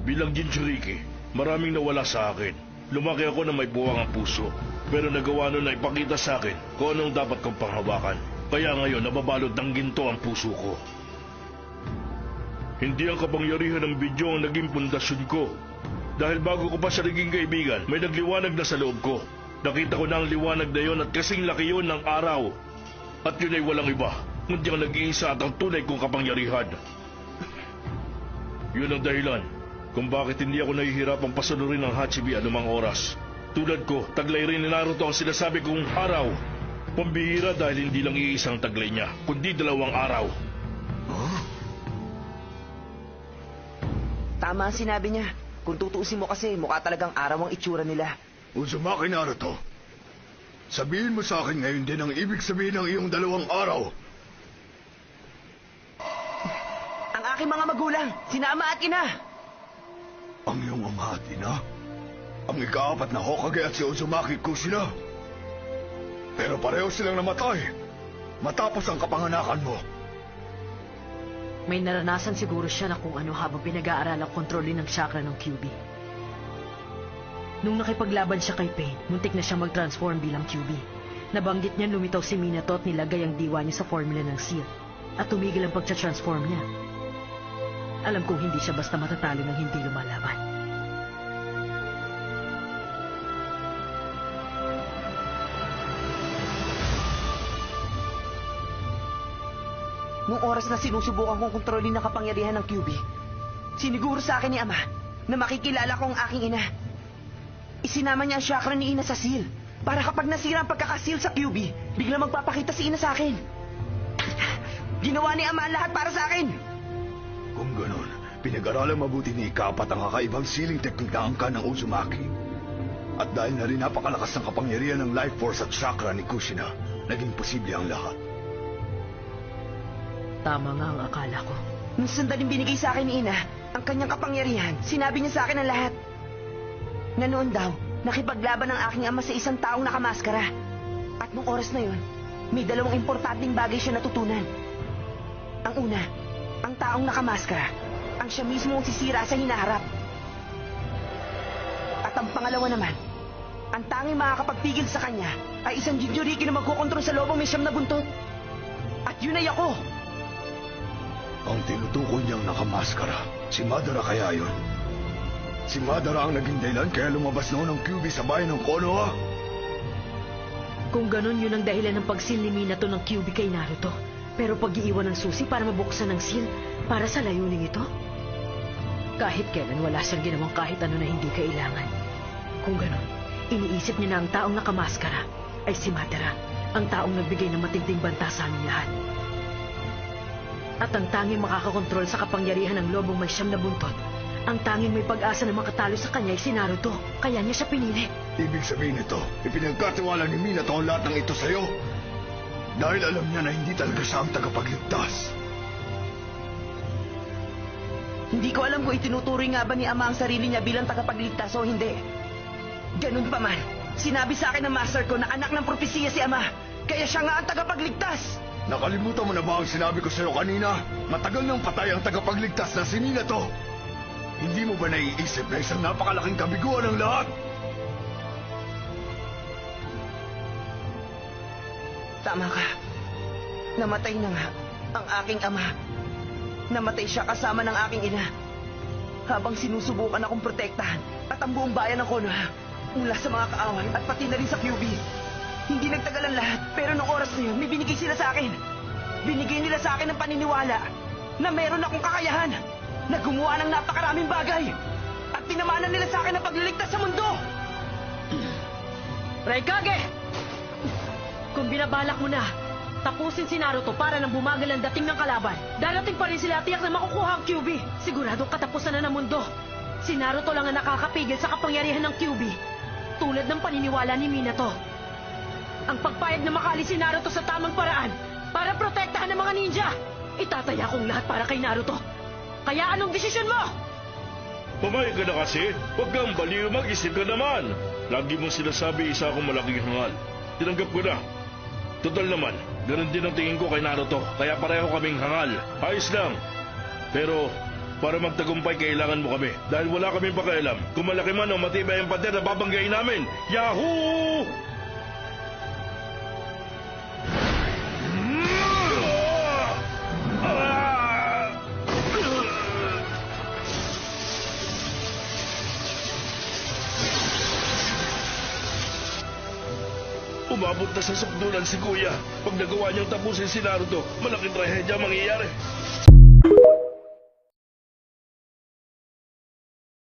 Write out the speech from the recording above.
Bilang Jinchuriki, maraming nawala sa akin. Lumaki ako na may buwang ang puso. Pero nagawa nun na ipakita sa akin kung anong dapat kong panghawakan. Kaya ngayon nababalot ng ginto ang puso ko. Hindi ang kapangyarihan ng video ang naging pundasyon ko. Dahil bago ko pa siya naging kaibigan, may nagliwanag na sa loob ko. Nakita ko na ang liwanag na yon at kasing laki yon ng araw. At yun ay walang iba, kundi ang nag-iisa at ang tunay kong kapangyarihan. Yun ang dahilan kung bakit hindi ako nahihirapang pasunurin ng Hachibi anumang oras. Tulad ko, taglay rin ni Naruto ang sinasabi kong araw. Pambihira dahil hindi lang iisang taglay niya, kundi 2 araw. Huh? Tama ang sinabi niya. Kung tutuusin mo kasi, mukha talagang araw ang itsura nila. Uzumaki Naruto, sabihin mo sa akin ngayon din ang ibig sabihin ng iyong 2 araw. Ang aking mga magulang, sina ama at ina. Ang iyong ama at ina? Ang ika-4 na Hokage at si Uzumaki Kushina. Pero pareho silang namatay matapos ang kapanganakan mo. May naranasan siguro siya na kung ano habang pinag-aaral ang kontrolin ng chakra ng QB. Nung nakipaglaban siya kay Pain, muntik na siya mag-transform bilang QB. Nabanggit niya lumitaw si Minato at nilagay ang diwa niya sa formula ng seal at tumigil ang pagsa-transform niya. Alam kong hindi siya basta matatalo ng hindi lumalaban. Nung oras na sinusubukan kong kontrolin ang kapangyarihan ng QB, siniguro sa akin ni Ama na makikilala ko ang aking ina. Isinama niya ang chakra ni Ina sa seal para kapag nasira ang pagkakasil sa QB, bigla magpapakita si Ina sa akin. Ginawa ni Ama ang lahat para sa akin. Kung ganon, pinag-aralang mabuti ni ika-4 ang kakaibang sealing technique na angka ng Uzumaki. At dahil na rin napakalakas ng kapangyarihan ng life force at chakra ni Kushina, naging posible ang lahat. Tama nga ang akala ko. Nung sandaling binigay sa akin ni Ina ang kanyang kapangyarihan, sinabi niya sa akin ang lahat. Na noon daw, nakipaglaban ang aking ama sa isang taong nakamaskara. At nung oras na yun, may 2 importanteng bagay siya natutunan. Ang una, ang taong nakamaskara, ang siya mismo ang sisira sa hinaharap. At ang pangalawa naman, ang tanging makakapagpigil sa kanya ay isang Jinchuriki na magkokontrol sa lobong may 9 na buntot. At yun ay ako! Ang tinutukoy niyang nakamaskara, si Madara kaya yun? Si Madara ang naging dahilan kaya lumabas noon ang QB sa bayan ng Konoha? Kung ganun, yun ang dahilan ng pagsil ni Minato ng QB kay Naruto. Pero pag-iiwan ng susi para mabuksan ng seal para sa layuning ito? Kahit kailan wala siyang ginawang kahit ano na hindi kailangan. Kung ganun, iniisip niya na ang taong nakamaskara ay si Madara, ang taong nagbigay ng matinding banta sa aming lahat. At ang tanging makakakontrol sa kapangyarihan ng lobong may 9 na buntot, ang tanging may pag-asa na makatalo sa kanya ay si Naruto. Kaya niya siya pinili. Ibig sabihin nito, ipinagkatiwala ni Minato ang lahat ng ito sa'yo. Dahil alam niya na hindi talaga siya ang tagapagligtas. Hindi ko alam kung itinuturing nga ba ni Ama ang sarili niya bilang tagapagligtas o hindi. Ganun pa man, sinabi sa akin ng master ko na anak ng propesiya si Ama, kaya siya nga ang tagapagligtas. Nakalimutan mo na ba ang sinabi ko sa'yo kanina? Matagal nang patay ang tagapagligtas na si Minato. Hindi mo ba naiisip na isang napakalaking kabiguan ng lahat? Tama ka. Namatay na nga ang aking ama. Namatay siya kasama ng aking ina. Habang sinusubukan akong protektahan at ang buong bayan ng Konoha mula sa mga kaaway at pati na rin sa QB. Hindi nagtagal ang lahat, pero nung oras na yun, may binigay sila sa akin. Binigay nila sa akin ng paniniwala na meron akong kakayahan na gumawa ng napakaraming bagay. At pinamanan nila sa akin ang pagliligtas sa mundo. Raikage! Kung binabalak mo na, tapusin si Naruto para nang bumagal ang dating ng kalaban. Darating pa rin sila tiyak na makukuha ang QB. Siguradong katapusan na ng mundo. Si Naruto lang ang nakakapigil sa kapangyarihan ng QB. Tulad ng paniniwala ni Minato. Ang pagpayag na makaalis si Naruto sa tamang paraan para protektahan ng mga ninja. Itataya kong lahat para kay Naruto. Kaya anong desisyon mo? Pumayag ka na kasi. Huwag kang baliw, mag-isip ka naman. Lagi mong sinasabi isa akong malaking hangal. Tinanggap ko na. Total naman, ganun din ang tingin ko kay Naruto. Kaya pareho kaming hangal. Ayos lang. Pero Para magtagumpay, kailangan mo kami. Dahil wala kaming pakialam. Kung malaki man o matibay ang pader na babanggain namin. Yahoo! Umabot na sa sukdulan si Kuya. Pag nagawa niyang tapusin si Naruto, malaking trahedya ang mangyayari.